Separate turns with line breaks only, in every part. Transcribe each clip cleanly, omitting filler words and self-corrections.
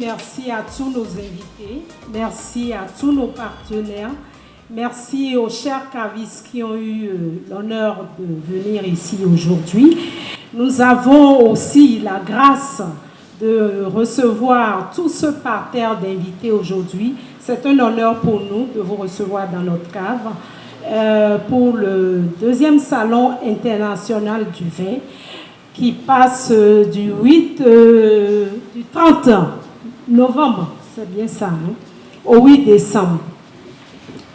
Merci à tous nos invités, merci à tous nos partenaires, merci aux chers cavistes qui ont eu l'honneur de venir ici aujourd'hui. Nous avons aussi la grâce de recevoir tout ce parterre d'invités aujourd'hui. C'est un honneur pour nous de vous recevoir dans notre cave pour le deuxième salon international du vin qui passe du 30 novembre, c'est bien ça, hein, au 8 décembre.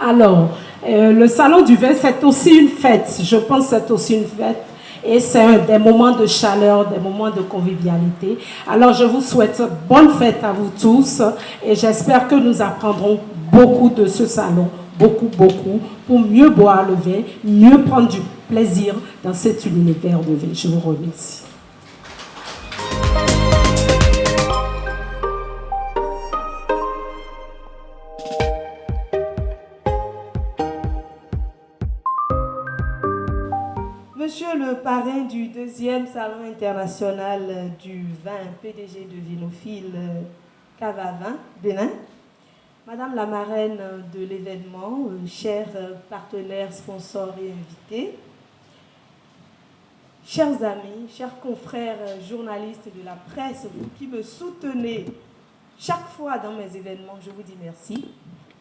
Alors, le salon du vin, c'est aussi une fête. Je pense que c'est aussi une fête. Et c'est des moments de chaleur, des moments de convivialité. Alors, je vous souhaite bonne fête à vous tous. Et j'espère que nous apprendrons beaucoup de ce salon. Beaucoup, pour mieux boire le vin, mieux prendre du plaisir dans cet univers de vin. Je vous remercie.
Monsieur le parrain du deuxième salon international du vin, PDG de Vinophile Cave à Vin, Bénin, Madame la marraine de l'événement, chers partenaires, sponsors et invités, chers amis, chers confrères journalistes de la presse, vous qui me soutenez chaque fois dans mes événements, je vous dis merci.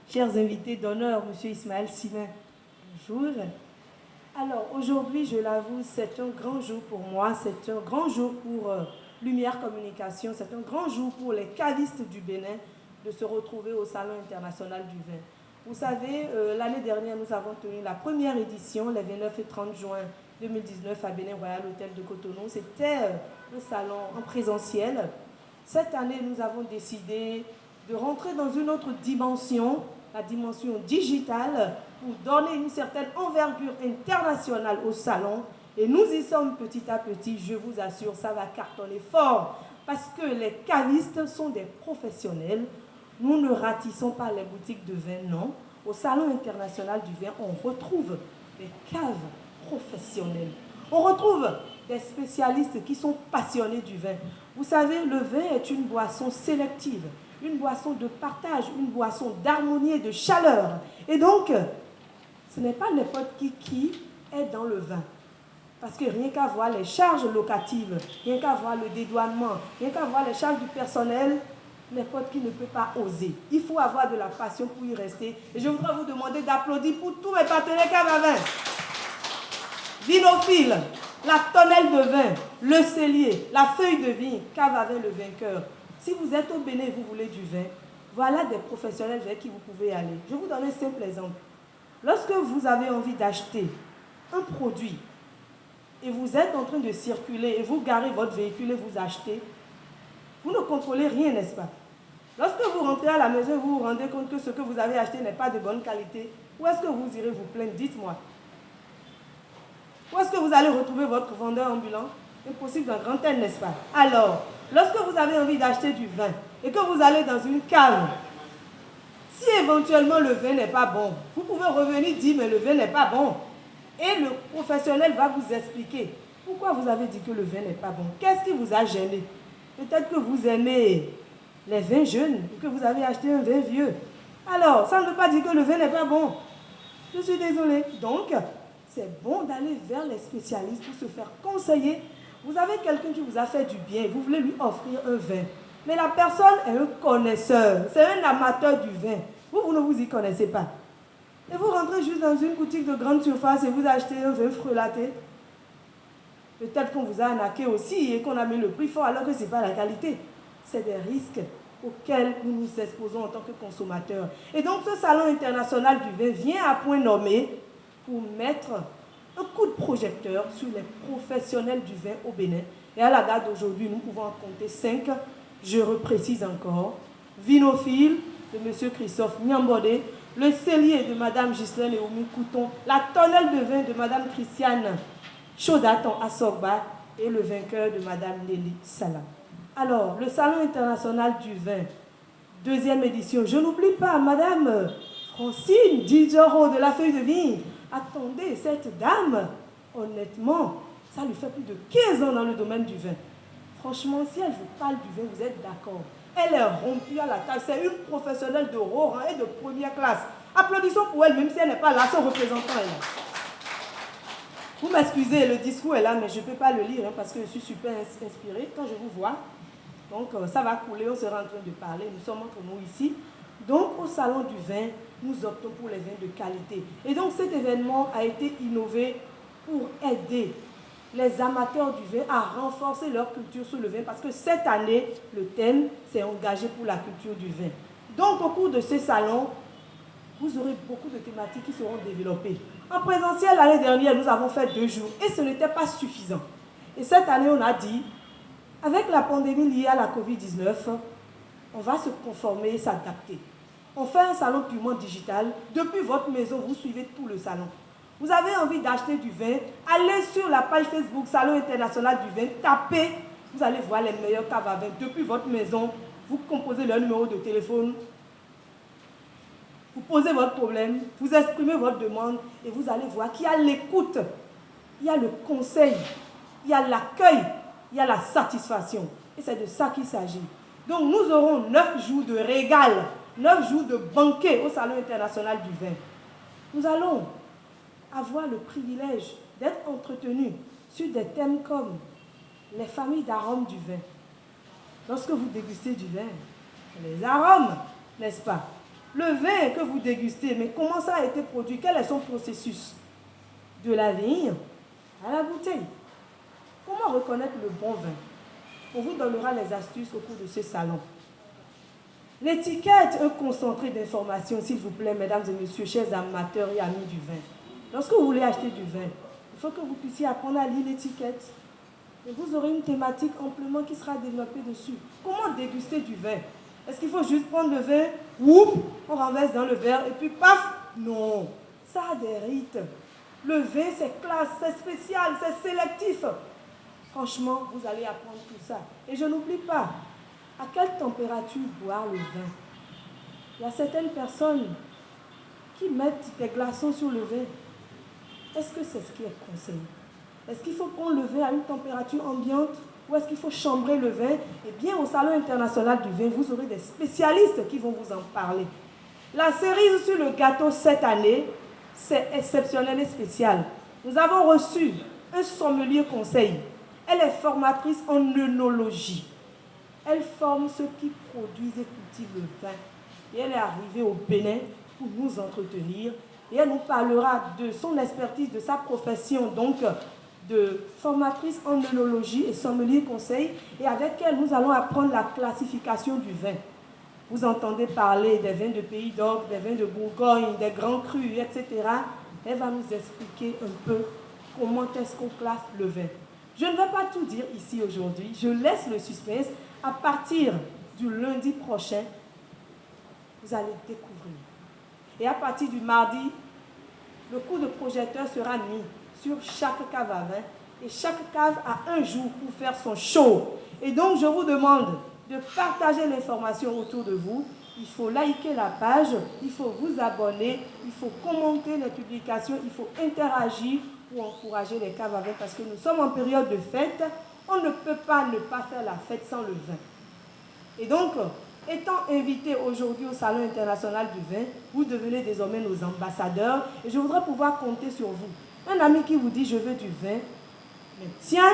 Chers invités d'honneur, Monsieur Ismaël Simin, bonjour. Alors aujourd'hui, je l'avoue, c'est un grand jour pour moi, c'est un grand jour pour Lumière Communication, c'est un grand jour pour les cavistes du Bénin de se retrouver au Salon international du vin. Vous savez, l'année dernière, nous avons tenu la première édition, les 29 et 30 juin 2019 à Bénin Royal Hôtel de Cotonou. C'était le salon en présentiel. Cette année, nous avons décidé de rentrer dans une autre dimension, la dimension digitale, pour donner une certaine envergure internationale au salon. Et nous y sommes petit à petit, je vous assure, ça va cartonner fort. Parce que les cavistes sont des professionnels. Nous ne ratissons pas les boutiques de vin, non. Au Salon international du vin, on retrouve des caves professionnelles. On retrouve des spécialistes qui sont passionnés du vin. Vous savez, le vin est une boisson sélective, une boisson de partage, une boisson d'harmonie et de chaleur. Et donc, ce n'est pas n'importe qui est dans le vin. Parce que rien qu'à voir les charges locatives, rien qu'à voir le dédouanement, rien qu'à voir les charges du personnel, n'importe qui ne peut pas oser. Il faut avoir de la passion pour y rester. Et je voudrais vous demander d'applaudir pour tous mes partenaires Cave à Vin. Vinophile, la tonnelle de vin, le cellier, la feuille de vigne, Cave à Vin le vainqueur. Si vous êtes au Bénin et vous voulez du vin, voilà des professionnels vers qui vous pouvez aller. Je vais vous donner un simple exemple. Lorsque vous avez envie d'acheter un produit et vous êtes en train de circuler et vous garez votre véhicule et vous achetez, vous ne contrôlez rien, n'est-ce pas? Lorsque vous rentrez à la maison, vous vous rendez compte que ce que vous avez acheté n'est pas de bonne qualité. Où est-ce que vous irez vous plaindre? Dites-moi. Où est-ce que vous allez retrouver votre vendeur ambulant? Impossible d'un grand tel, n'est-ce pas? Alors, lorsque vous avez envie d'acheter du vin et que vous allez dans une cave, si éventuellement le vin n'est pas bon, vous pouvez revenir dire mais le vin n'est pas bon. Et le professionnel va vous expliquer pourquoi vous avez dit que le vin n'est pas bon. Qu'est-ce qui vous a gêné? Peut-être que vous aimez les vins jeunes et que vous avez acheté un vin vieux. Alors, ça ne veut pas dire que le vin n'est pas bon. Je suis désolée. Donc, c'est bon d'aller vers les spécialistes pour se faire conseiller. Vous avez quelqu'un qui vous a fait du bien, vous voulez lui offrir un vin. Mais la personne est un connaisseur, c'est un amateur du vin. Vous ne vous y connaissez pas. Et vous rentrez juste dans une boutique de grande surface et vous achetez un vin frelaté. Peut-être qu'on vous a arnaqué aussi et qu'on a mis le prix fort alors que ce n'est pas la qualité. C'est des risques auxquels nous nous exposons en tant que consommateurs. Et donc ce salon international du vin vient à point nommé pour mettre un coup de projecteur sur les professionnels du vin au Bénin. Et à la date d'aujourd'hui, nous pouvons en compter 5. Je reprécise encore. Vinophile de M. Christophe Nyambodé, le cellier de Mme Ghislaine Naomi Couton, la tonnelle de vin de Mme Christiane Chaudaton Assogba et le vainqueur de Mme Nelly Salam. Alors, le Salon international du vin, 2e édition. Je n'oublie pas Mme Francine Didjoro de la Feuille de Vigne. Attendez, cette dame, honnêtement, ça lui fait plus de 15 ans dans le domaine du vin. Franchement, si elle vous parle du vin, vous êtes d'accord. Elle est rompue à la taille. C'est une professionnelle de haut rang et de première classe. Applaudissons pour elle, même si elle n'est pas là, son représentant est là. Vous m'excusez, le discours est là, mais je ne peux pas le lire parce que je suis super inspirée quand je vous vois. Donc, ça va couler, on sera en train de parler. Nous sommes entre nous ici. Donc, au Salon du vin, nous optons pour les vins de qualité. Et donc, cet événement a été innové pour aider les amateurs du vin à renforcer leur culture sur le vin parce que cette année, le thème, c'est engagé pour la culture du vin. Donc, au cours de ce salon, vous aurez beaucoup de thématiques qui seront développées. En présentiel, l'année dernière, nous avons fait 2 jours et ce n'était pas suffisant. Et cette année, on a dit, avec la pandémie liée à la Covid-19, on va se conformer et s'adapter. On fait un salon purement digital. Depuis votre maison, vous suivez tout le salon. Vous avez envie d'acheter du vin, allez sur la page Facebook Salon international du vin, tapez, vous allez voir les meilleurs caves à vin. Depuis votre maison, vous composez leur numéro de téléphone, vous posez votre problème, vous exprimez votre demande et vous allez voir qu'il y a l'écoute, il y a le conseil, il y a l'accueil, il y a la satisfaction. Et c'est de ça qu'il s'agit. Donc nous aurons 9 jours de régal, 9 jours de banquet au Salon international du vin. Nous allons avoir le privilège d'être entretenus sur des thèmes comme les familles d'arômes du vin. Lorsque vous dégustez du vin, les arômes, n'est-ce pas? Le vin que vous dégustez, mais comment ça a été produit? Quel est son processus? De la vigne à la bouteille. Comment reconnaître le bon vin? On vous donnera les astuces au cours de ce salon. L'étiquette, un concentré d'informations, s'il vous plaît, mesdames et messieurs, chers amateurs et amis du vin. Lorsque vous voulez acheter du vin, il faut que vous puissiez apprendre à lire l'étiquette. Et vous aurez une thématique amplement qui sera développée dessus. Comment déguster du vin? Est-ce qu'il faut juste prendre le vin, whoop, on renverse dans le verre et puis paf? Non, ça a des rites. Le vin, c'est classe, c'est spécial, c'est sélectif. Franchement, vous allez apprendre tout ça. Et je n'oublie pas, à quelle température boire le vin? Il y a certaines personnes qui mettent des glaçons sur le vin. Est-ce que c'est ce qui est conseillé? Est-ce qu'il faut prendre le vin à une température ambiante ou est-ce qu'il faut chambrer le vin? Eh bien, au Salon international du vin, vous aurez des spécialistes qui vont vous en parler. La cerise sur le gâteau cette année, c'est exceptionnel et spécial. Nous avons reçu un sommelier conseil. Elle est formatrice en œnologie. Elle forme ceux qui produisent et cultivent le vin. Et elle est arrivée au Bénin pour nous entretenir. Et elle nous parlera de son expertise, de sa profession, donc de formatrice en œnologie et sommelier conseil. Et avec elle, nous allons apprendre la classification du vin. Vous entendez parler des vins de Pays d'Orbe, des vins de Bourgogne, des grands crus, etc. Elle va nous expliquer un peu comment est-ce qu'on classe le vin. Je ne vais pas tout dire ici aujourd'hui. Je laisse le suspense. À partir du lundi prochain, vous allez découvrir. Et à partir du mardi, le coup de projecteur sera mis sur chaque cave à vin. Et chaque cave a un jour pour faire son show. Et donc, je vous demande de partager l'information autour de vous. Il faut liker la page, il faut vous abonner, il faut commenter les publications, il faut interagir pour encourager les caves à vin parce que nous sommes en période de fête. On ne peut pas ne pas faire la fête sans le vin. Et donc, Étant invités aujourd'hui au Salon international du vin, vous devenez désormais nos ambassadeurs et je voudrais pouvoir compter sur vous. Un ami qui vous dit « je veux du vin », mais tiens,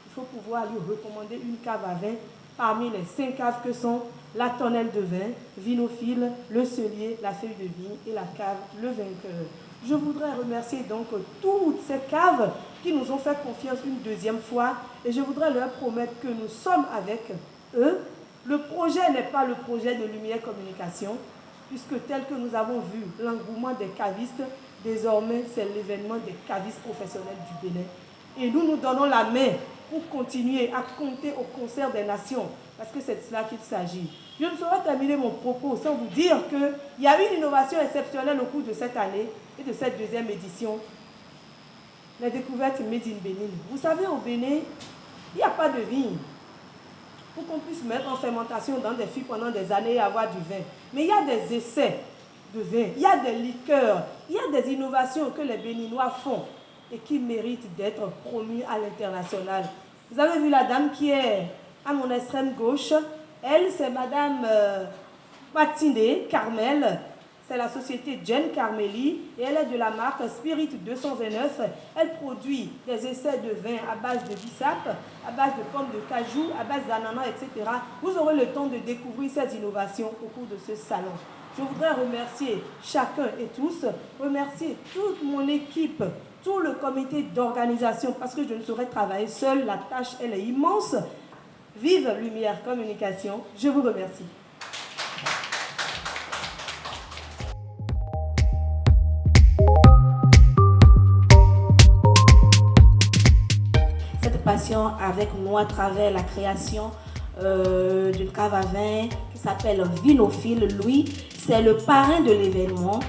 il faut pouvoir lui recommander une cave à vin parmi les 5 caves que sont la tonnelle de vin, Vinophile, le cellier, la feuille de vigne et la cave, le vainqueur. Je voudrais remercier donc toutes ces caves qui nous ont fait confiance une deuxième fois et je voudrais leur promettre que nous sommes avec eux. Le projet n'est pas le projet de Lumière Communication, puisque tel que nous avons vu l'engouement des cavistes, désormais c'est l'événement des cavistes professionnels du Bénin. Et nous nous donnons la main pour continuer à compter au concert des nations, parce que c'est de cela qu'il s'agit. Je ne saurais terminer mon propos sans vous dire qu'il y a une innovation exceptionnelle au cours de cette année et de cette deuxième édition, la découverte Made in Bénin. Vous savez, au Bénin, il n'y a pas de vigne pour qu'on puisse mettre en fermentation dans des fûts pendant des années et avoir du vin. Mais il y a des essais de vin, il y a des liqueurs, il y a des innovations que les Béninois font et qui méritent d'être promues à l'international. Vous avez vu la dame qui est à mon extrême gauche. Elle, c'est Madame Matinée Carmel. C'est la société Jen Carmeli et elle est de la marque Spirit 229. Elle produit des essais de vin à base de bissap, à base de pommes de cajou, à base d'ananas, etc. Vous aurez le temps de découvrir ces innovations au cours de ce salon. Je voudrais remercier chacun et tous, remercier toute mon équipe, tout le comité d'organisation, parce que je ne saurais travailler seule, la tâche elle est immense. Vive Lumière Communication, je vous remercie. Cette passion avec nous à travers la création d'une cave à vin qui s'appelle Vinophile. Louis, c'est le parrain de l'événement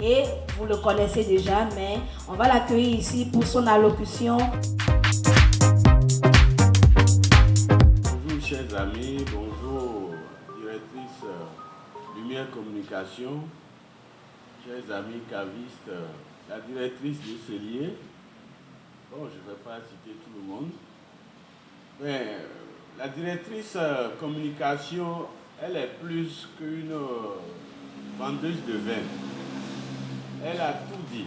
et vous le connaissez déjà, mais on va l'accueillir ici pour son allocution.
Bonjour chers amis, bonjour directrice Lumière Communication, chers amis cavistes, la directrice du cellier. Bon, je ne vais pas citer tout le monde, mais la directrice communication, elle est plus qu'une vendeuse de vin. Elle a tout dit.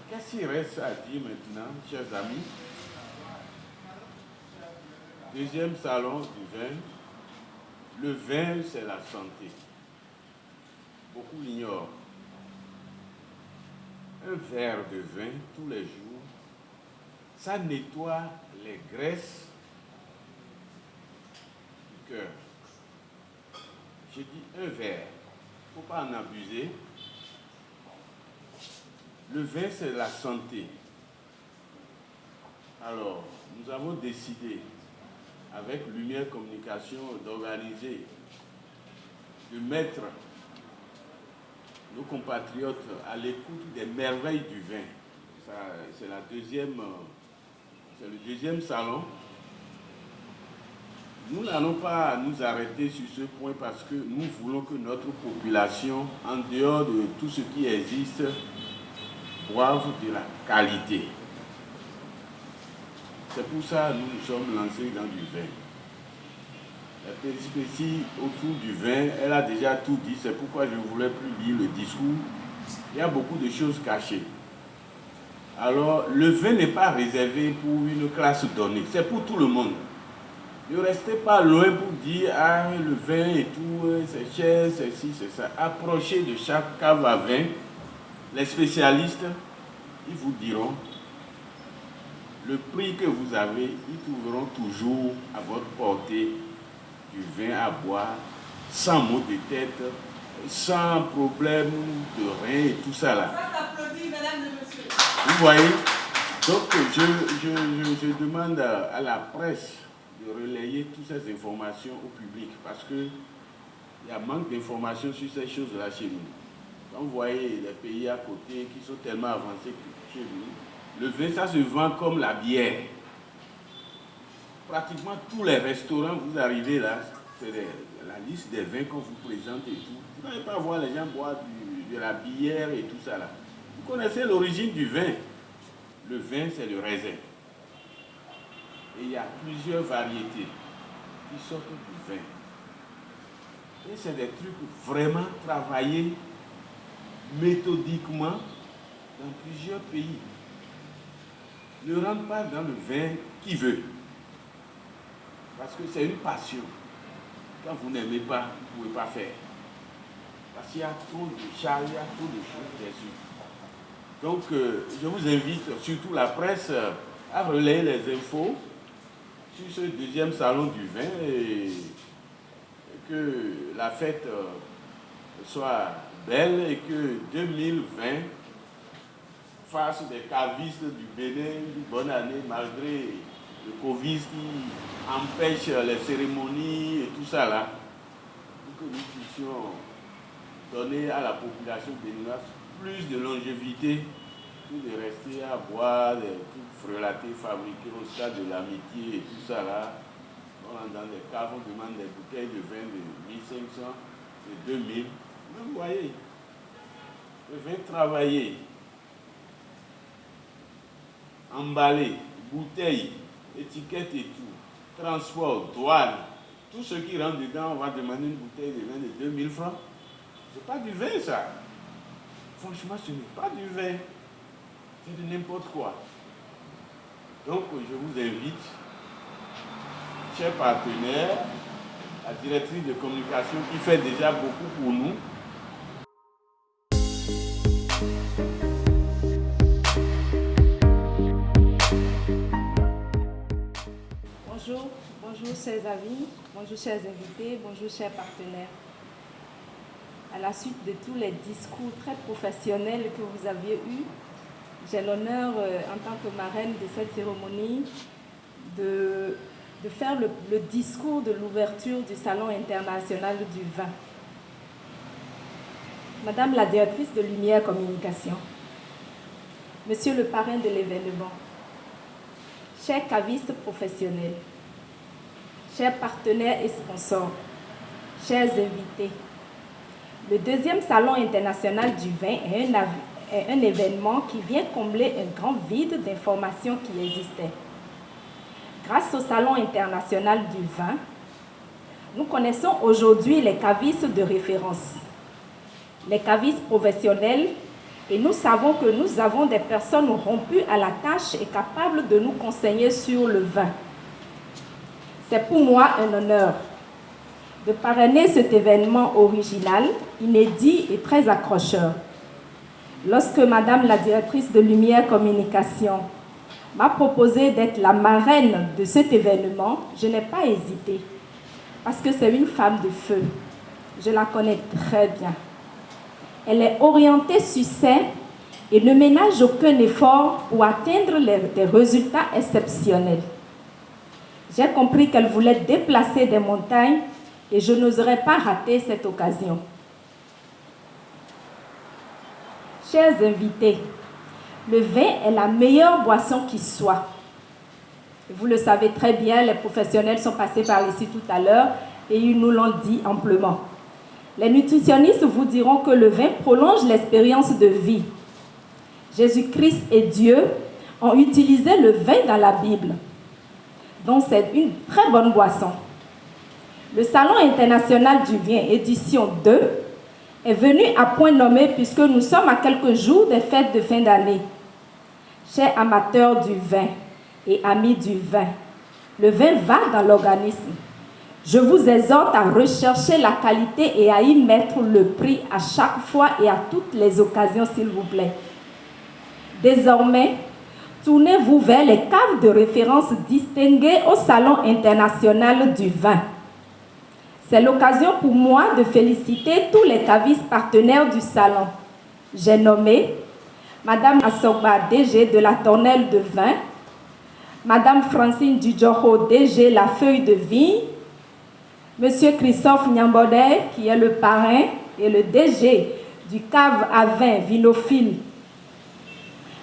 Qu'est-ce qu'il reste à dire maintenant, chers amis? Deuxième salon du vin. Le vin, c'est la santé. Beaucoup l'ignorent. Un verre de vin tous les jours, ça nettoie les graisses du cœur. Je dis un verre, il ne faut pas en abuser. Le vin, c'est la santé. Alors, nous avons décidé, avec Lumière Communication, d'organiser, de mettre nos compatriotes à l'écoute des merveilles du vin. C'est le deuxième salon. Nous n'allons pas nous arrêter sur ce point parce que nous voulons que notre population, en dehors de tout ce qui existe, boive de la qualité. C'est pour ça que nous nous sommes lancés dans du vin. La péripétie autour du vin, elle a déjà tout dit, c'est pourquoi je ne voulais plus lire le discours. Il y a beaucoup de choses cachées. Alors, le vin n'est pas réservé pour une classe donnée, c'est pour tout le monde. Ne restez pas loin pour dire, ah, le vin et tout, c'est cher, c'est ci, c'est ça. Approchez de chaque cave à vin, les spécialistes, ils vous diront le prix que vous avez, ils trouveront toujours à votre portée du vin à boire, sans maux de tête, sans problème de rein et tout ça là.
Ça s'applaudit, mesdames et messieurs.
Vous voyez? Donc je demande à la presse de relayer toutes ces informations au public parce qu'il y a manque d'informations sur ces choses-là chez nous. Quand vous voyez les pays à côté qui sont tellement avancés que chez nous, le vin, ça se vend comme la bière. Pratiquement tous les restaurants, vous arrivez là, c'est la liste des vins qu'on vous présente et tout. Vous n'allez pas voir les gens boire de la bière et tout ça là. Vous connaissez l'origine du vin. Le vin, c'est le raisin. Et il y a plusieurs variétés qui sortent du vin. Et c'est des trucs vraiment travaillés méthodiquement dans plusieurs pays. Ne rentre pas dans le vin qui veut. Parce que c'est une passion. Quand vous n'aimez pas, vous ne pouvez pas faire. Parce qu'il y a trop de charges, il y a trop de choses dessus. Donc, je vous invite, surtout la presse, à relayer les infos sur ce deuxième salon du vin et que la fête soit belle et que 2020 fasse des cavistes du Bénin une bonne année malgré le Covid qui empêche les cérémonies et tout ça là. Pour que nous puissions donner à la population béninoise plus de longévité que de rester à boire des trucs frelatés fabriqués au stade de l'amitié et tout ça là. On rentre dans les caves, on demande des bouteilles de vin de 1500, de 2000. Mais vous voyez, le vin travaillé, emballé, bouteille, étiquette et tout, transport, douane, tout ce qui rentre dedans, on va demander une bouteille de vin de 2000 francs. C'est pas du vin ça. Franchement, ce n'est pas du vin. C'est de n'importe quoi. Donc, je vous invite, chers partenaires, la directrice de communication qui fait déjà beaucoup pour nous.
Bonjour chers amis, bonjour chers invités, bonjour chers partenaires. À la suite de tous les discours très professionnels que vous aviez eus, j'ai l'honneur en tant que marraine de cette cérémonie de faire le discours de l'ouverture du Salon international du vin. Madame la directrice de Lumière Communication, Monsieur le parrain de l'événement, chers cavistes professionnels, chers partenaires et sponsors, chers invités, le deuxième Salon international du vin est un événement qui vient combler un grand vide d'informations qui existait. Grâce au Salon international du vin, nous connaissons aujourd'hui les cavistes de référence, les cavistes professionnels, et nous savons que nous avons des personnes rompues à la tâche et capables de nous conseiller sur le vin. C'est pour moi un honneur de parrainer cet événement original, inédit et très accrocheur. Lorsque Madame la directrice de Lumière Communication m'a proposé d'être la marraine de cet événement, je n'ai pas hésité, parce que c'est une femme de feu. Je la connais très bien. Elle est orientée succès et ne ménage aucun effort pour atteindre des résultats exceptionnels. J'ai compris qu'elle voulait déplacer des montagnes et je n'oserais pas rater cette occasion. Chers invités, le vin est la meilleure boisson qui soit. Vous le savez très bien, les professionnels sont passés par ici tout à l'heure et ils nous l'ont dit amplement. Les nutritionnistes vous diront que le vin prolonge l'expérience de vie. Jésus-Christ et Dieu ont utilisé le vin dans la Bible. Donc c'est une très bonne boisson. Le Salon international du vin, édition 2, est venu à point nommé puisque nous sommes à quelques jours des fêtes de fin d'année. Chers amateurs du vin et amis du vin, le vin va dans l'organisme. Je vous exhorte à rechercher la qualité et à y mettre le prix à chaque fois et à toutes les occasions, s'il vous plaît. Désormais, tournez-vous vers les caves de référence distinguées au Salon international du vin. C'est l'occasion pour moi de féliciter tous les cavistes partenaires du salon. J'ai nommé Madame Assogba, DG de la Tonnelle de Vin, Madame Francine Dudjoro, DG La Feuille de Vigne, Monsieur Christophe Nyambodé, qui est le parrain et le DG du cave à vin Vinophile,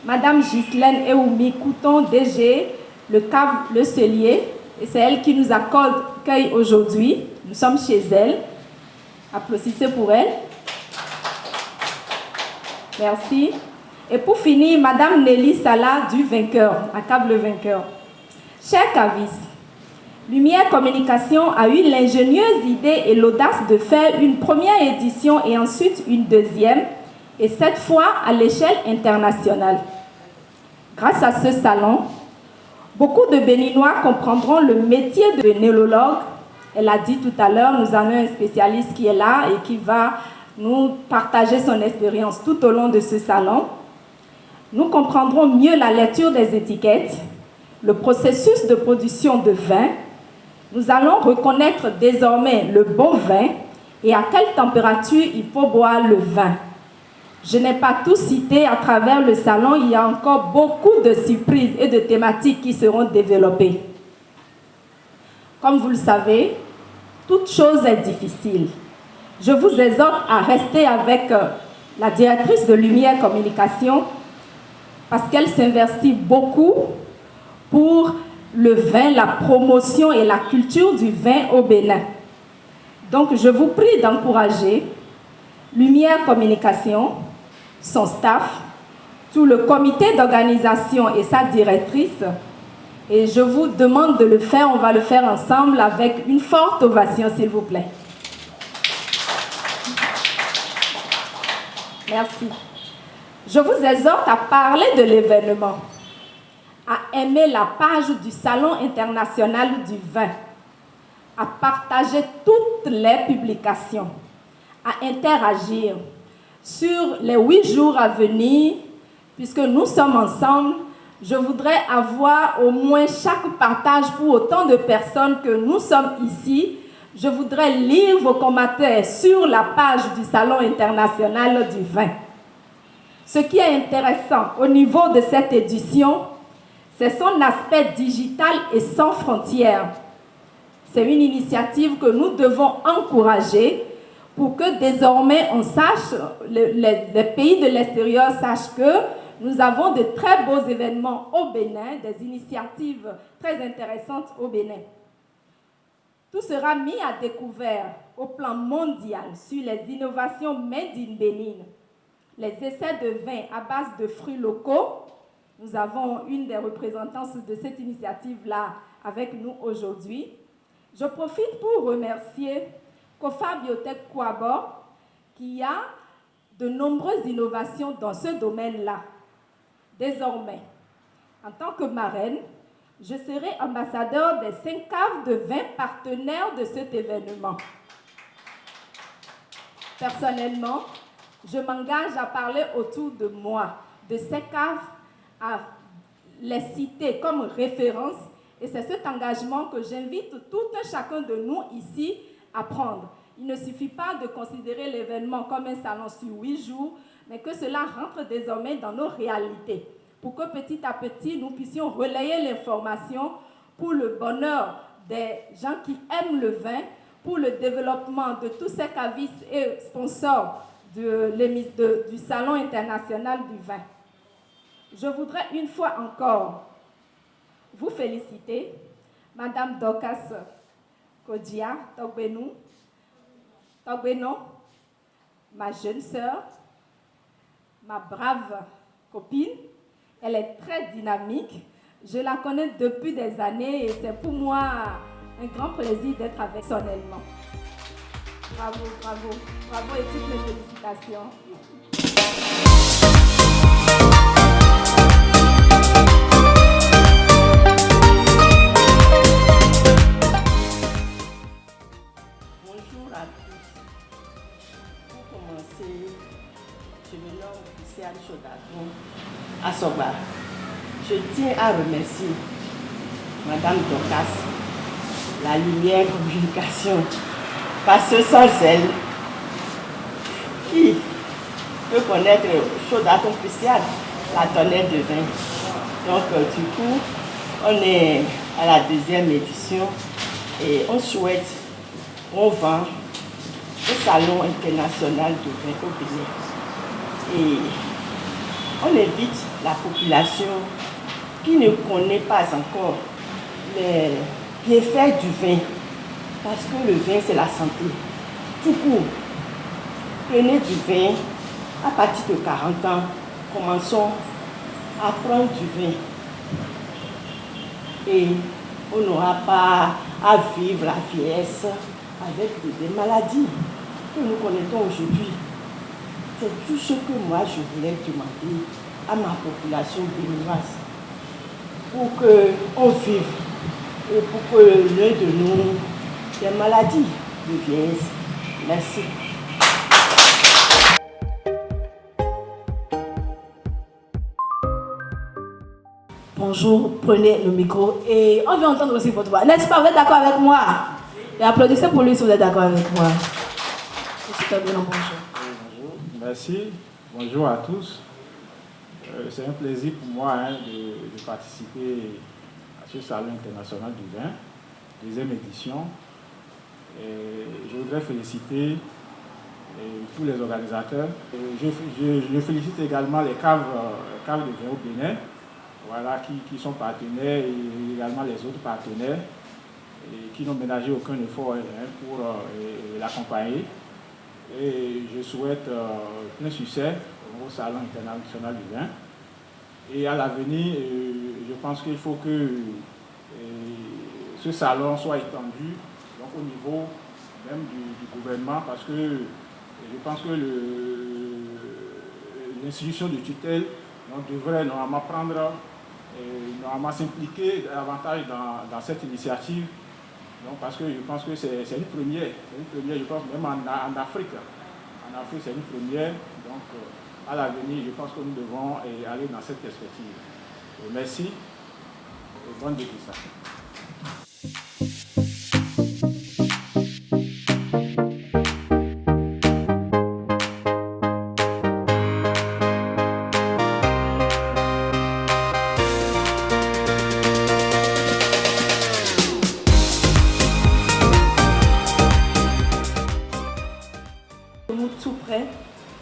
Madame Ghislaine Eoumi Couton, DG, le cave Le Cellier, et c'est elle qui nous accueille aujourd'hui. Nous sommes chez elle. Applaudissez pour elle. Merci. Et pour finir, Madame Nelly Salah du Vainqueur, à cave Le Vainqueur. Chers cavistes,
Lumière Communication a eu l'ingénieuse idée et l'audace de faire une première édition et ensuite une deuxième, et cette fois à l'échelle internationale. Grâce à ce salon, beaucoup de Béninois comprendront le métier de néologue. Elle a dit tout à l'heure, nous avons un spécialiste qui est là et qui va nous partager son expérience tout au long de ce salon. Nous comprendrons mieux la lecture des étiquettes, le processus de production de vin. Nous allons reconnaître désormais le bon vin et à quelle température il faut boire le vin. Je n'ai pas tout cité à travers le salon, il y a encore beaucoup de surprises et de thématiques qui seront développées. Comme vous le savez, toute chose est difficile. Je vous exhorte à rester avec la directrice de Lumière Communication parce qu'elle s'investit beaucoup pour le vin, la promotion et la culture du vin au Bénin. Donc, je vous prie d'encourager Lumière Communication, son staff, tout le comité d'organisation et sa directrice. Et je vous demande de le faire, on va le faire ensemble avec une forte ovation, s'il vous plaît. Merci. Je vous exhorte à parler de l'événement, à aimer la page du Salon international du vin, à partager toutes les publications, à interagir sur les 8 jours à venir, puisque nous sommes ensemble. Je voudrais avoir au moins chaque partage pour autant de personnes que nous sommes ici. Je voudrais lire vos commentaires sur la page du Salon international du vin. Ce qui est intéressant au niveau de cette édition, c'est son aspect digital et sans frontières. C'est une initiative que nous devons encourager pour que désormais on sache, les pays de l'extérieur sachent que nous avons de très beaux événements au Bénin, des initiatives très intéressantes au Bénin. Tout sera mis à découvert au plan mondial sur les innovations made in Bénin, les essais de vin à base de fruits locaux. Nous avons une des représentantes de cette initiative-là avec nous aujourd'hui. Je profite pour remercier Kofa Biotech Kwabor qui a de nombreuses innovations dans ce domaine-là. Désormais, en tant que marraine, je serai ambassadeur des 5 caves de vin partenaires de cet événement. Personnellement, je m'engage à parler autour de moi, de ces caves, à les citer comme référence, et c'est cet engagement que j'invite tout un chacun de nous ici à prendre. Il ne suffit pas de considérer l'événement comme un salon sur 8 jours, mais que cela rentre désormais dans nos réalités, pour que petit à petit, nous puissions relayer l'information pour le bonheur des gens qui aiment le vin, pour le développement de tous ces cavistes et sponsors du Salon international du vin. Je voudrais une fois encore vous féliciter, Madame Dorcas Kodia Togbenou, ma jeune sœur, ma brave copine. Elle est très dynamique. Je la connais depuis des années et c'est pour moi un grand plaisir d'être avec son élément. Bravo, bravo, bravo et toutes mes félicitations.
Bonjour à tous. Pour commencer, je me nomme Christiane Chodaton à Soba. Je tiens à remercier Madame Dorcas, la Lumière Communication, parce que sans elle, qui peut connaître Chodaton Christiane, la tonnelle de vin. Donc du coup, on est à la 2e édition et on souhaite, on vend au Salon international de vin au Bénin. Et on invite la population qui ne connaît pas encore les bienfaits du vin, parce que le vin c'est la santé. Tout court, prenez du vin à partir de 40 ans, commençons à prendre du vin. Et on n'aura pas à vivre la vieillesse avec des maladies que nous connaissons aujourd'hui. C'est tout ce que moi je voulais demander à ma population béninoise pour qu'on vive et pour que l'un de nous des maladies de vieillesse. Merci.
Bonjour, prenez le micro et on veut entendre aussi votre voix. N'est-ce pas, vous êtes d'accord avec moi? Et applaudissez pour lui si vous êtes d'accord avec moi. Monsieur Tabelon, bonjour.
Bonjour, merci. Bonjour à tous. C'est un plaisir pour moi de participer à ce Salon international du vin, deuxième édition. Et je voudrais féliciter tous les organisateurs. Je félicite également les caves de vin au Bénin, voilà, qui sont partenaires, et également les autres partenaires et qui n'ont ménagé aucun effort pour l'accompagner. Et je souhaite plein succès au Salon international du vin. Et à l'avenir, je pense qu'il faut que ce salon soit étendu donc, au niveau même du gouvernement, parce que je pense que l'institution de tutelle devrait normalement normalement s'impliquer davantage dans cette initiative. Donc, parce que je pense que c'est une première, je pense même en Afrique. En Afrique, c'est une première. Donc, à l'avenir, je pense que nous devons aller dans cette perspective. Merci et bonne dégustation.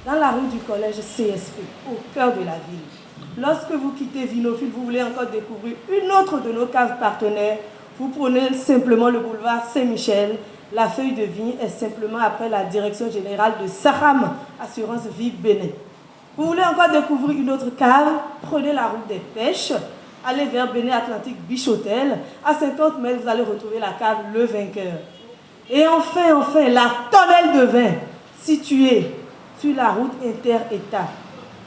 Dans la rue du collège CSP, au cœur de la ville. Lorsque vous quittez Vinophile, vous voulez encore découvrir une autre de nos caves partenaires, vous prenez simplement le boulevard Saint-Michel. La feuille de vigne est simplement après la direction générale de Saham, Assurance Vie Bénin. Vous voulez encore découvrir une autre cave, prenez la route des Pêches, allez vers Bénin Atlantique Beach Hotel. À 50 mètres, vous allez retrouver la cave Le Vainqueur. Et enfin, la tonnelle de vin, située sur la route inter-État,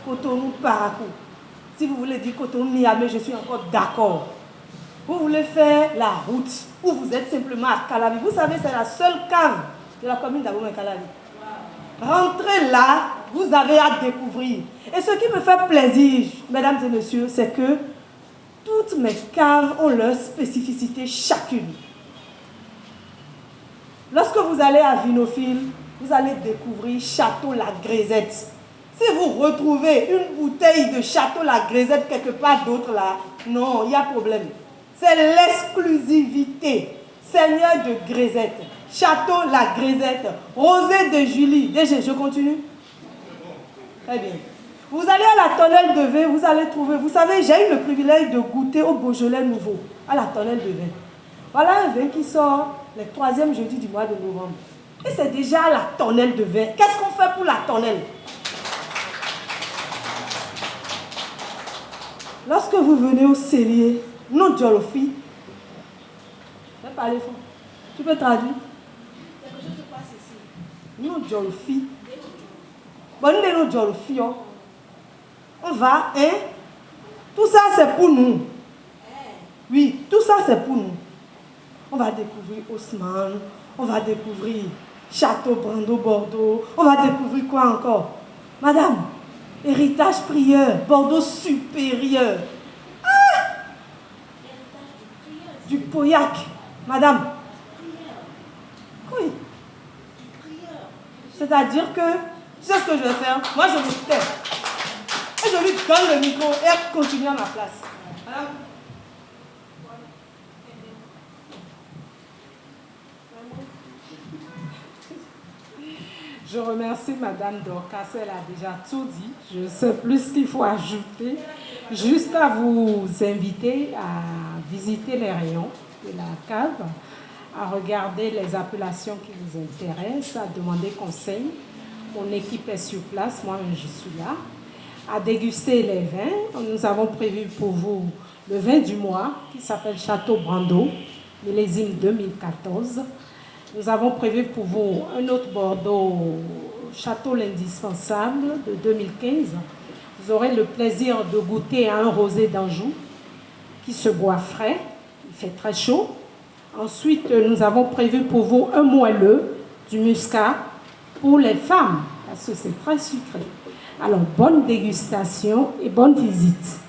Cotonou-Parakou. Si vous voulez dire Cotonou-Niamey, je suis encore d'accord. Vous voulez faire la route, ou vous êtes simplement à Calavi. Vous savez, c'est la seule cave de la commune d'Abomey-Calavi. Rentrez là, vous avez à découvrir. Et ce qui me fait plaisir, mesdames et messieurs, c'est que toutes mes caves ont leur spécificité chacune. Lorsque vous allez à Vinophile, vous allez découvrir Château La Grisette. Si vous retrouvez une bouteille de Château La Grisette quelque part d'autre là, non, il y a problème. C'est l'exclusivité. Seigneur de Grisette, Château La Grisette, Rosé de Julie. Déjà, je continue? Très bien. Vous allez à la tonnelle de vin, vous allez trouver, vous savez, j'ai eu le privilège de goûter au Beaujolais nouveau, à la tonnelle de vin. Voilà un vin qui sort le 3e jeudi du mois de novembre. Et c'est déjà la tonnelle de vin. Qu'est-ce qu'on fait pour la tonnelle? Lorsque vous venez au cellier, non Jolofi, je vais parler fort. Tu peux traduire? Quelque chose se passe ici. Non Jolofi. Bon, nous non Jolofi. On va, hein? Tout ça c'est pour nous. Oui, tout ça c'est pour nous. On va découvrir Haussmann, on va découvrir Château Brando Bordeaux, on va découvrir quoi encore? Madame, héritage prieur, Bordeaux supérieur. Ah! Du Pauillac, madame. Oui. C'est-à-dire que, tu sais ce que je vais faire? Moi je me tais. Et je lui donne le micro et elle continue à ma place. Madame.
Je remercie Madame Dorcas, elle a déjà tout dit. Je ne sais plus ce qu'il faut ajouter. Juste à vous inviter à visiter les rayons de la cave, à regarder les appellations qui vous intéressent, à demander conseil. Mon équipe est sur place, moi-même je suis là. À déguster les vins. Nous avons prévu pour vous le vin du mois qui s'appelle Château Brando, millésime 2014. Nous avons prévu pour vous un autre Bordeaux, Château l'Indispensable de 2015. Vous aurez le plaisir de goûter à un rosé d'Anjou qui se boit frais, il fait très chaud. Ensuite, nous avons prévu pour vous un moelleux du muscat pour les femmes, parce que c'est très sucré. Alors, bonne dégustation et bonne visite.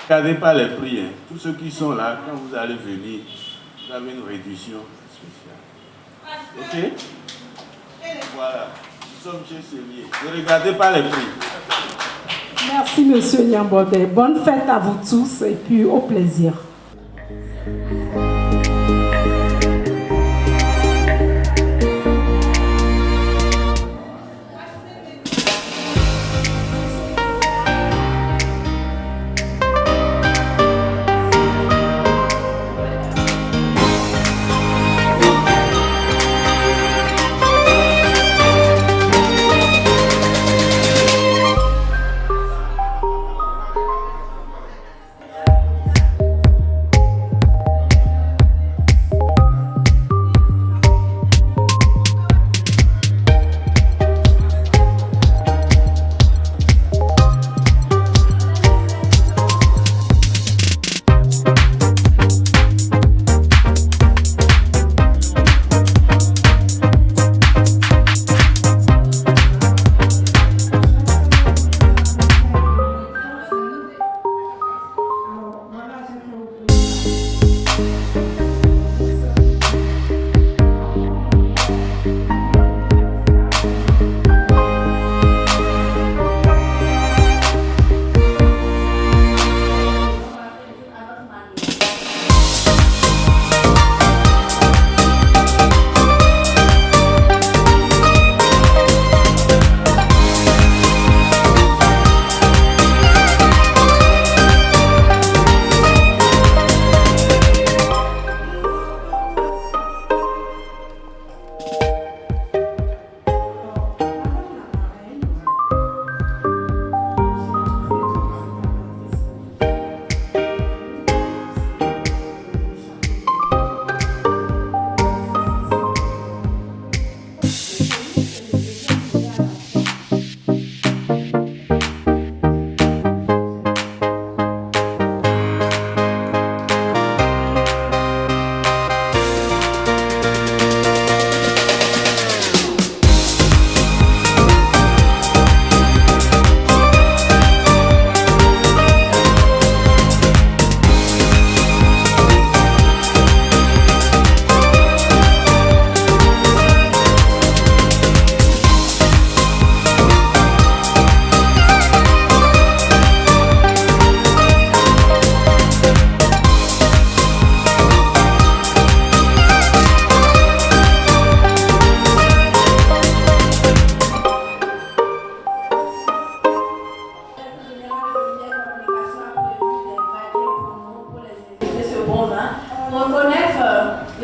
Ne regardez pas les prix. Hein. Tous ceux qui sont là, quand vous allez venir, vous avez une réduction spéciale. Ok? Voilà. Nous sommes chez Cellier. Ne regardez pas les prix.
Merci, monsieur Nyambode. Bonne fête à vous tous et puis au plaisir.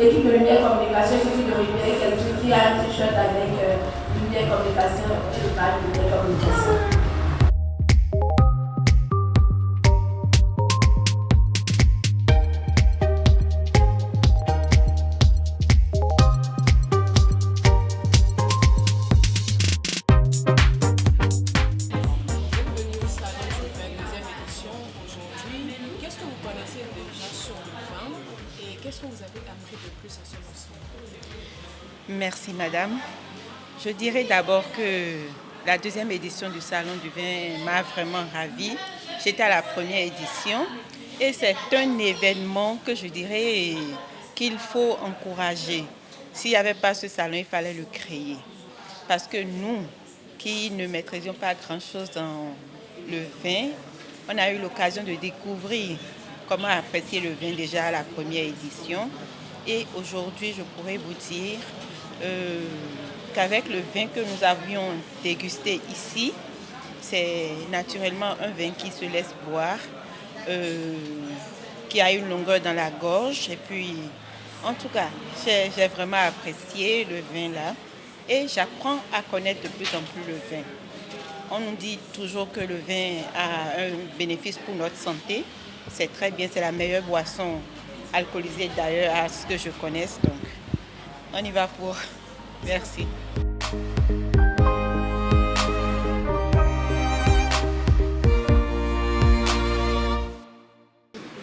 l'équipe de Lumière Communication, il suffit de repérer quelqu'un qui a un t-shirt avec Lumière Communication et le badge Lumière Communication.
Qu'est-ce que vous avez appris de plus à ce lancement?
Merci Madame. Je dirais d'abord que la deuxième édition du Salon du Vin m'a vraiment ravie. J'étais à la première édition et c'est un événement que je dirais qu'il faut encourager. S'il n'y avait pas ce salon, il fallait le créer. Parce que nous, qui ne maîtrisions pas grand-chose dans le vin, on a eu l'occasion de découvrir comment apprécier le vin déjà à la première édition. Et aujourd'hui, je pourrais vous dire qu'avec le vin que nous avions dégusté ici, c'est naturellement un vin qui se laisse boire, qui a une longueur dans la gorge. Et puis, en tout cas, j'ai vraiment apprécié le vin là. Et j'apprends à connaître de plus en plus le vin. On nous dit toujours que le vin a un bénéfice pour notre santé. C'est très bien, c'est la meilleure boisson alcoolisée d'ailleurs à ce que je connaisse. Donc, on y va pour. Merci.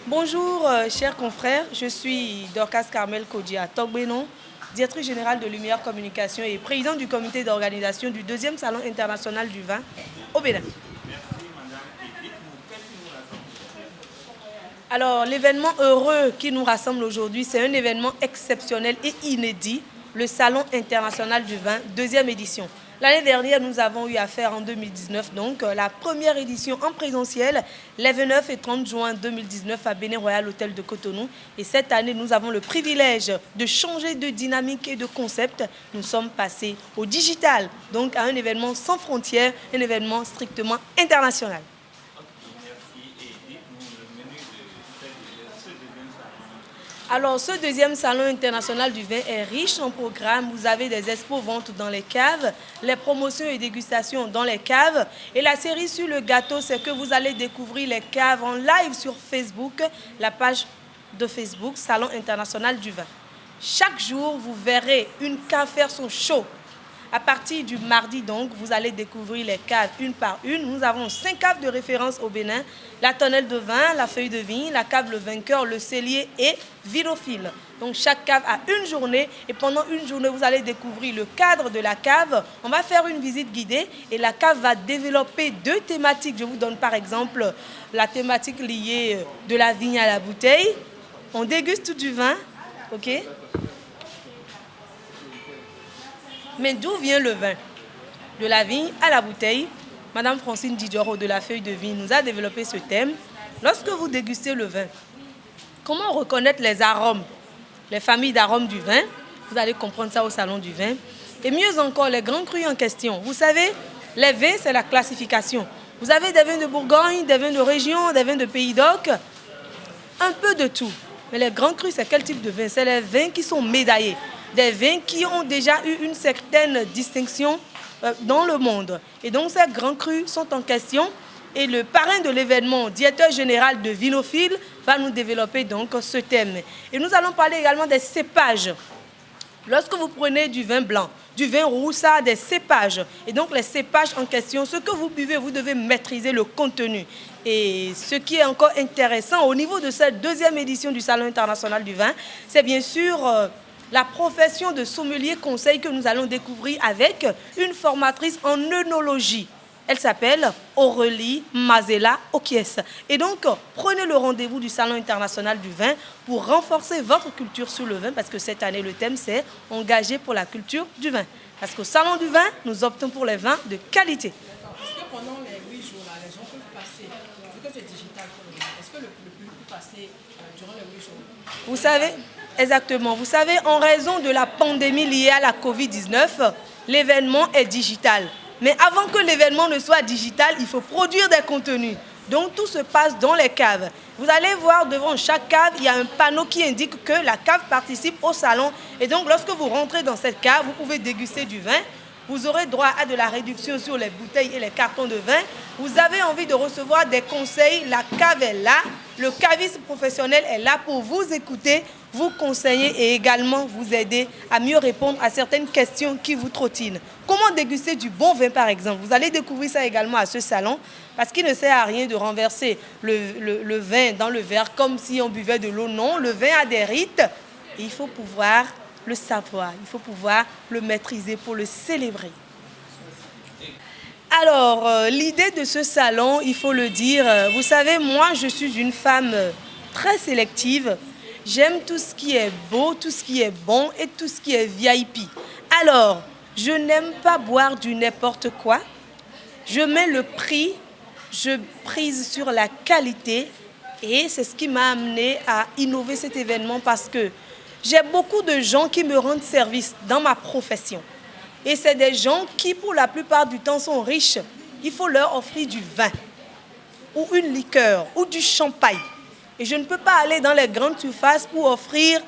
Bonjour, chers confrères. Je suis Dorcas Carmel Kodia Togbenon, directrice générale de Lumière Communication et présidente du comité d'organisation du 2e Salon international du vin au Bénin. Alors, l'événement heureux qui nous rassemble aujourd'hui, c'est un événement exceptionnel et inédit, le Salon international du vin, 2e édition. L'année dernière, nous avons eu à faire en 2019, donc la première édition en présentiel, les 29 et 30 juin 2019 à Bénin Royal Hôtel de Cotonou. Et cette année, nous avons le privilège de changer de dynamique et de concept. Nous sommes passés au digital, donc à un événement sans frontières, un événement strictement international. Alors, ce 2e Salon international du vin est riche en programmes. Vous avez des expos-ventes dans les caves, les promotions et dégustations dans les caves. Et la série sur le gâteau, c'est que vous allez découvrir les caves en live sur Facebook, la page de Facebook, Salon international du vin. Chaque jour, vous verrez une cave faire son show. À partir du mardi, donc, vous allez découvrir les caves une par une. Nous avons 5 caves de référence au Bénin. La tonnelle de vin, la feuille de vigne, la cave Le Vainqueur, le cellier et Vinophile. Donc, chaque cave a une journée. Et pendant une journée, vous allez découvrir le cadre de la cave. On va faire une visite guidée et la cave va développer 2 thématiques. Je vous donne par exemple la thématique liée de la vigne à la bouteille. On déguste du vin, ok ? Mais d'où vient le vin? De la vigne à la bouteille. Madame Francine Didioro de la feuille de vigne nous a développé ce thème. Lorsque vous dégustez le vin, comment reconnaître les arômes, les familles d'arômes du vin? Vous allez comprendre ça au salon du vin. Et mieux encore, les grands crus en question. Vous savez, les vins, c'est la classification. Vous avez des vins de Bourgogne, des vins de région, des vins de Pays d'Oc, un peu de tout. Mais les grands crus, c'est quel type de vin? C'est les vins qui sont médaillés. Des vins qui ont déjà eu une certaine distinction dans le monde. Et donc, ces grands crus sont en question. Et le parrain de l'événement, directeur général de Vinophile, va nous développer donc ce thème. Et nous allons parler également des cépages. Lorsque vous prenez du vin blanc, du vin rouge, ça a des cépages. Et donc, les cépages en question, ce que vous buvez, vous devez maîtriser le contenu. Et ce qui est encore intéressant au niveau de cette 2e édition du Salon international du vin, c'est bien sûr la profession de sommelier conseil que nous allons découvrir avec une formatrice en œnologie. Elle s'appelle Aurélie Mazella Okies. Et donc, prenez le rendez-vous du Salon international du vin pour renforcer votre culture sur le vin, parce que cette année, le thème, c'est « Engagé pour la culture du vin ». Parce qu'au Salon du vin, nous optons pour les vins de qualité.
Est-ce que pendant les 8 jours, là, les gens peuvent passer, vu que c'est digital, est-ce que le public peut passer durant les 8 jours?
Vous savez, exactement. Vous savez, en raison de la pandémie liée à la Covid-19, l'événement est digital. Mais avant que l'événement ne soit digital, il faut produire des contenus. Donc, tout se passe dans les caves. Vous allez voir devant chaque cave, il y a un panneau qui indique que la cave participe au salon. Et donc, lorsque vous rentrez dans cette cave, vous pouvez déguster du vin. Vous aurez droit à de la réduction sur les bouteilles et les cartons de vin. Vous avez envie de recevoir des conseils, la cave est là. Le caviste professionnel est là pour vous écouter, vous conseiller et également vous aider à mieux répondre à certaines questions qui vous trottinent. Comment déguster du bon vin, par exemple? Vous allez découvrir ça également à ce salon, parce qu'il ne sert à rien de renverser le vin dans le verre comme si on buvait de l'eau. Non, le vin a des rites et il faut pouvoir le savoir, il faut pouvoir le maîtriser pour le célébrer. Alors, l'idée de ce salon, il faut le dire, vous savez, moi, je suis une femme très sélective. J'aime tout ce qui est beau, tout ce qui est bon et tout ce qui est VIP. Alors, je n'aime pas boire du n'importe quoi. Je mets le prix, je prise sur la qualité et c'est ce qui m'a amené à innover cet événement parce que j'ai beaucoup de gens qui me rendent service dans ma profession. Et c'est des gens qui, pour la plupart du temps, sont riches. Il faut leur offrir du vin, ou une liqueur, ou du champagne. Et je ne peux pas aller dans les grandes surfaces pour offrir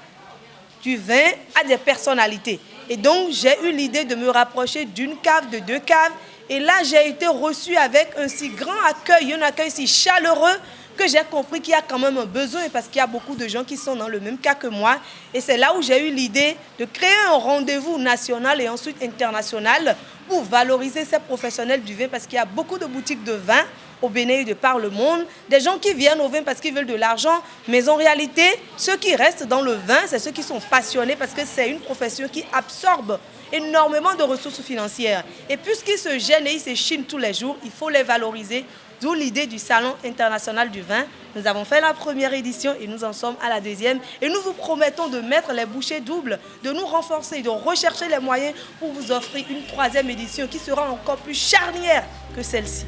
du vin à des personnalités. Et donc, j'ai eu l'idée de me rapprocher d'une cave, de 2 caves. Et là, j'ai été reçue avec un si grand accueil, un accueil si chaleureux, que j'ai compris qu'il y a quand même un besoin parce qu'il y a beaucoup de gens qui sont dans le même cas que moi. Et c'est là où j'ai eu l'idée de créer un rendez-vous national et ensuite international pour valoriser ces professionnels du vin parce qu'il y a beaucoup de boutiques de vin au Bénin et de par le monde. Des gens qui viennent au vin parce qu'ils veulent de l'argent, mais en réalité, ceux qui restent dans le vin, c'est ceux qui sont passionnés parce que c'est une profession qui absorbe énormément de ressources financières. Et puisqu'ils se gênent et ils se chinent tous les jours, il faut les valoriser. D'où l'idée du Salon international du vin. Nous avons fait la première édition et nous en sommes à la deuxième. Et nous vous promettons de mettre les bouchées doubles, de nous renforcer, de rechercher les moyens pour vous offrir une 3e édition qui sera encore plus charnière que celle-ci.